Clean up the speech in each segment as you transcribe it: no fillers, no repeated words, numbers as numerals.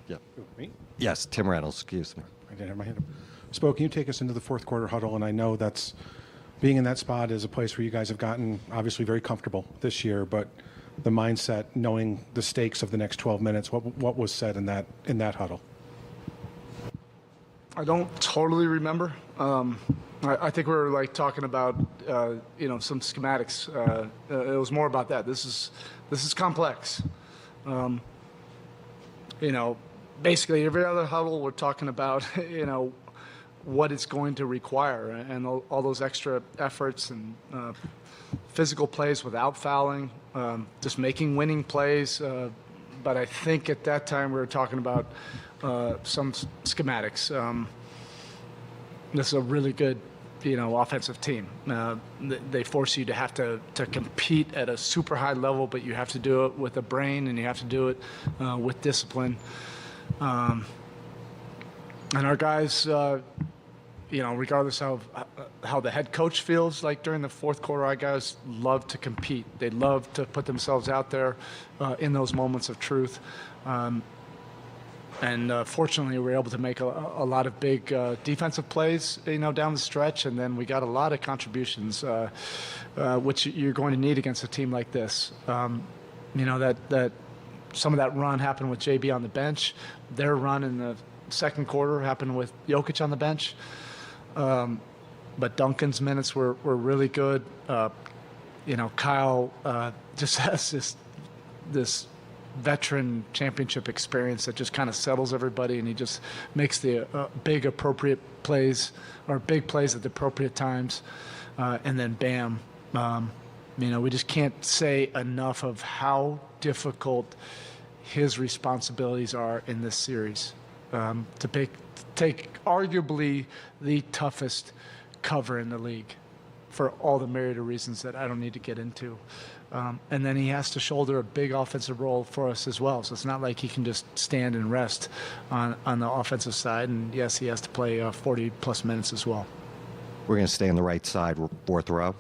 Yeah. Me? Yes, Tim Reynolds, excuse me. I didn't have my hand up. Spo, can you take us into the fourth quarter huddle? And I know that's being in that spot is a place where you guys have gotten obviously very comfortable this year, but the mindset, knowing the stakes of the next 12 minutes, what was said in that huddle? I don't totally remember. I think we were like talking about some schematics. It was more about that. This is complex. Basically every other huddle we're talking about what it's going to require and all those extra efforts and physical plays without fouling, just making winning plays. But I think at that time we were talking about some schematics. This is a really good, offensive team. They force you to have to compete at a super high level, but you have to do it with a brain and you have to do it with discipline. And our guys, regardless of how the head coach feels like during the fourth quarter, our guys love to compete. They love to put themselves out there in those moments of truth. And fortunately, we were able to make a lot of big defensive plays, down the stretch, and then we got a lot of contributions, which you're going to need against a team like this. That some of that run happened with JB on the bench. Their run in the second quarter happened with Jokic on the bench. But Duncan's minutes were really good. Kyle just has this veteran championship experience that just kind of settles everybody, and he just makes the big appropriate plays or big plays at the appropriate times. And then bam, we just can't say enough of how difficult his responsibilities are in this series. To take arguably the toughest cover in the league for all the myriad of reasons that I don't need to get into. And then he has to shoulder a big offensive role for us as well. So it's not like he can just stand and rest on the offensive side. And yes, he has to play 40-plus minutes as well. We're going to stay on the right side, fourth row.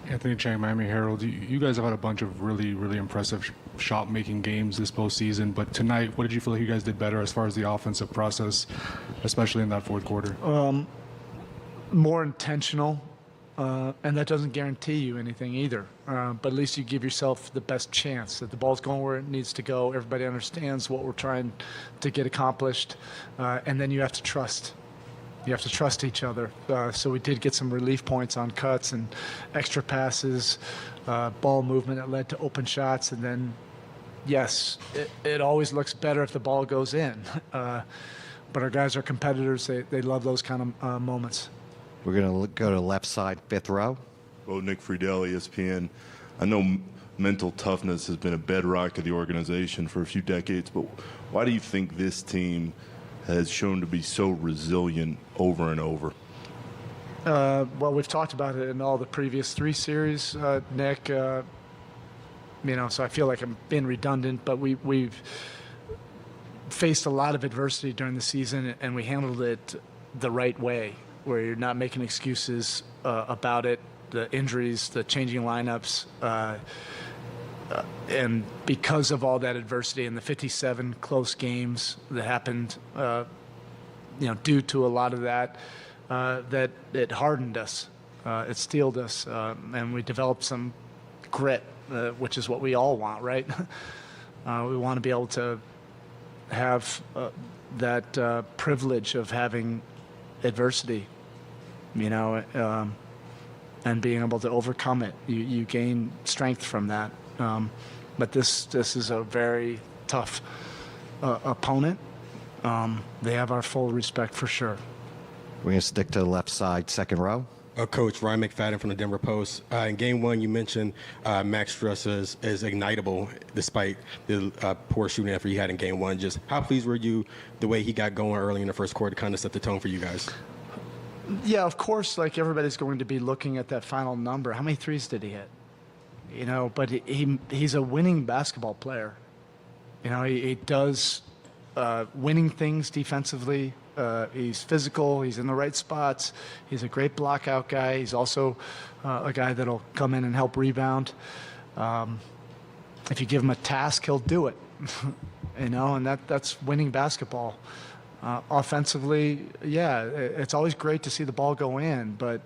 Anthony Chang, Miami Herald. You guys have had a bunch of really, really impressive shot-making games this postseason. But tonight, what did you feel like you guys did better as far as the offensive process, especially in that fourth quarter? More intentional. And that doesn't guarantee you anything either. But at least you give yourself the best chance that the ball's going where it needs to go. Everybody understands what we're trying to get accomplished. And then you have to trust. You have to trust each other. So we did get some relief points on cuts and extra passes, ball movement that led to open shots. And then, yes, it always looks better if the ball goes in. But our guys are competitors. They love those kind of moments. We're going to go to left side, fifth row. Well, Nick Friedel, ESPN. I know mental toughness has been a bedrock of the organization for a few decades, but why do you think this team has shown to be so resilient over and over? Well, we've talked about it in all the previous three series, Nick. So I feel like I'm being redundant, but we've faced a lot of adversity during the season, and we handled it the right way, where you're not making excuses about it, the injuries, the changing lineups. And because of all that adversity and the 57 close games that happened, due to a lot of that, that it hardened us, it steeled us, and we developed some grit, which is what we all want, right? We want to be able to have that privilege of having adversity, and being able to overcome it. You gain strength from that. But this is a very tough opponent. They have our full respect for sure. We're going to stick to the left side, second row. Coach Ryan McFadden from the Denver Post. In game one, you mentioned Max Strus is ignitable despite the poor shooting effort he had in game one. Just how pleased were you the way he got going early in the first quarter to kind of set the tone for you guys? Yeah, of course, like everybody's going to be looking at that final number. How many threes did he hit? But he's a winning basketball player. He does winning things defensively. He's physical. He's in the right spots. He's a great block-out guy. He's also a guy that'll come in and help rebound. If you give him a task, he'll do it. and that's winning basketball. Offensively, yeah, it's always great to see the ball go in, but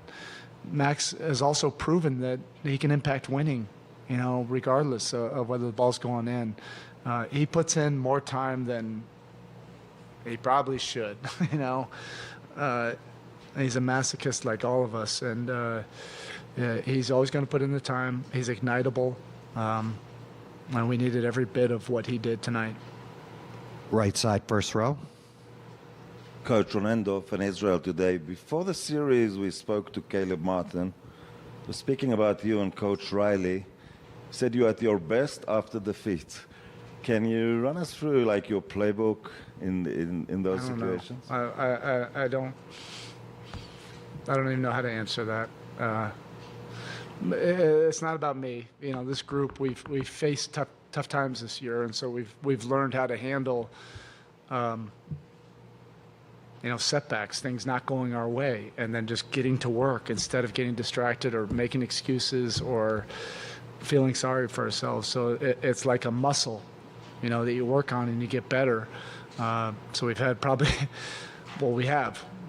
Max has also proven that he can impact winning, regardless of whether the ball's going in. He puts in more time than he probably should, He's a masochist like all of us, and yeah, he's always going to put in the time. He's ignitable, and we needed every bit of what he did tonight. Right side, first row. Coach Ronendo from Israel today. Before the series, we spoke to Caleb Martin. Was speaking about you and Coach Riley. Said you're at your best after defeat. Can you run us through like your playbook in those situations? I don't even know how to answer that. It's not about me. This group, we've faced tough times this year, and so we've learned how to handle setbacks, things not going our way, and then just getting to work instead of getting distracted or making excuses or feeling sorry for ourselves. So it's like a muscle, that you work on and you get better. So we've had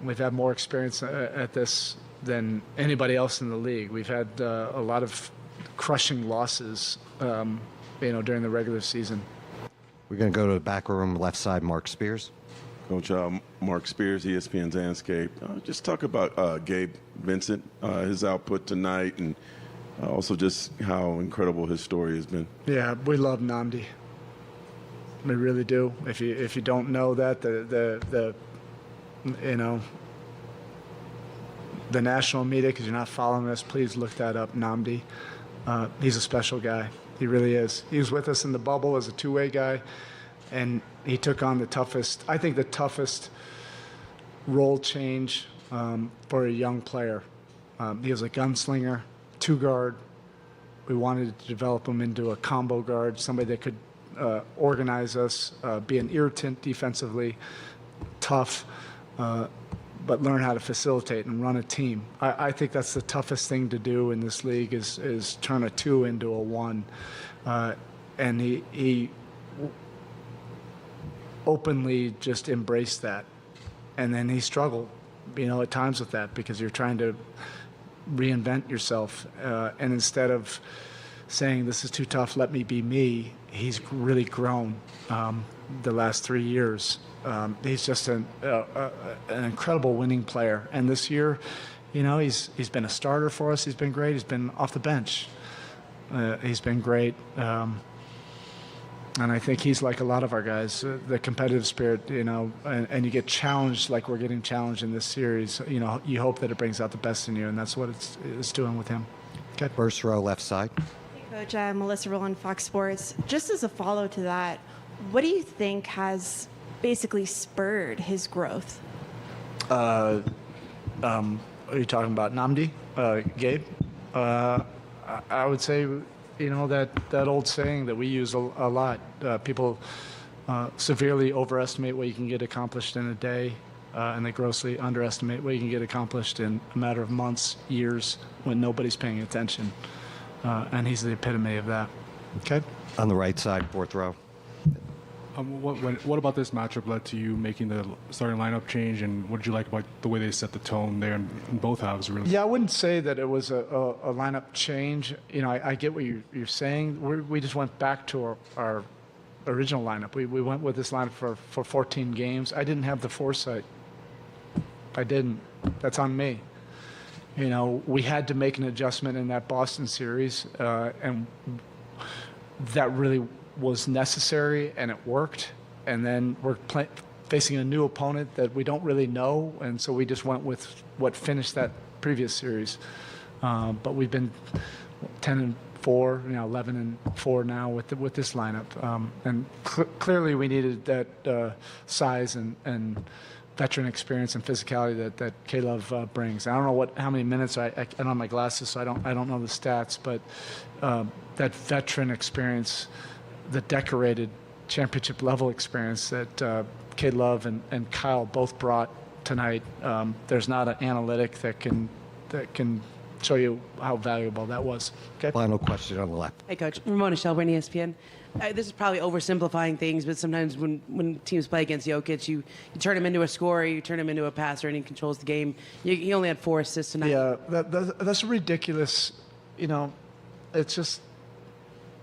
we've had more experience at this than anybody else in the league. We've had a lot of crushing losses, during the regular season. We're going to go to the back room, left side, Mark Spears. Coach Mark Spears, ESPN's Landscape. Just talk about Gabe Vincent, his output tonight, and also just how incredible his story has been. Yeah, we love Nnamdi. We really do. If you don't know that, the national media, because you're not following us, please look that up. Nnamdi, he's a special guy. He really is. He was with us in the bubble as a two-way guy, and he took on the toughest role change for a young player. He was a gunslinger, two guard. We wanted to develop him into a combo guard, somebody that could organize us, be an irritant defensively, tough, but learn how to facilitate and run a team. I think that's the toughest thing to do in this league is turn a 2 into a 1. And he openly just embraced that. And then he struggled, at times with that because you're trying to reinvent yourself. And instead of saying, this is too tough, let me be me, he's really grown the last 3 years. He's just an incredible winning player. And this year, he's been a starter for us. He's been great. He's been off the bench. He's been great. And I think he's like a lot of our guys, the competitive spirit, and you get challenged like we're getting challenged in this series. You hope that it brings out the best in you, and that's what it's doing with him. Okay. First row, left side. Hey, Coach, Melissa Rowland, Fox Sports. Just as a follow to that, what do you think has basically spurred his growth? Are you talking about Nnamdi, Gabe? I would say, that old saying that we use a lot. People severely overestimate what you can get accomplished in a day, and they grossly underestimate what you can get accomplished in a matter of months, years, when nobody's paying attention. And he's the epitome of that. Okay? On the right side, fourth row. What about this matchup led to you making the starting lineup change, and what did you like about the way they set the tone there in both halves, really? Yeah, I wouldn't say that it was a lineup change. I get what you're saying. We just went back to our original lineup. We went with this lineup for 14 games. I didn't have the foresight. I didn't. That's on me. We had to make an adjustment in that Boston series, and that really was necessary, and it worked. And then we're facing a new opponent that we don't really know, and so we just went with what finished that previous series. But we've been 10-4, 11-4 now with this lineup, and clearly we needed that size and veteran experience and physicality that K-Love brings. I don't know how many minutes I don't have my glasses, so I don't know the stats, but that veteran experience, the decorated championship level experience that K-Love and Kyle both brought tonight. There's not an analytic that can show you how valuable that was. Okay. Final question on the left. Hey, Coach. Ramona Shelburne, ESPN. This is probably oversimplifying things, but sometimes when teams play against Jokic, you turn him into a scorer, you turn him into a passer, and he controls the game. He only had 4 assists tonight. Yeah, that's ridiculous. It's just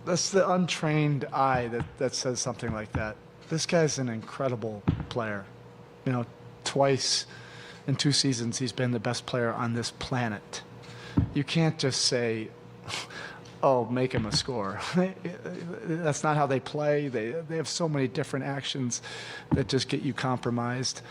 that's the untrained eye that says something like that. This guy's an incredible player. Twice in 2 seasons he's been the best player on this planet. You can't just say, "Oh, make him a scorer." That's not how they play. They have so many different actions that just get you compromised.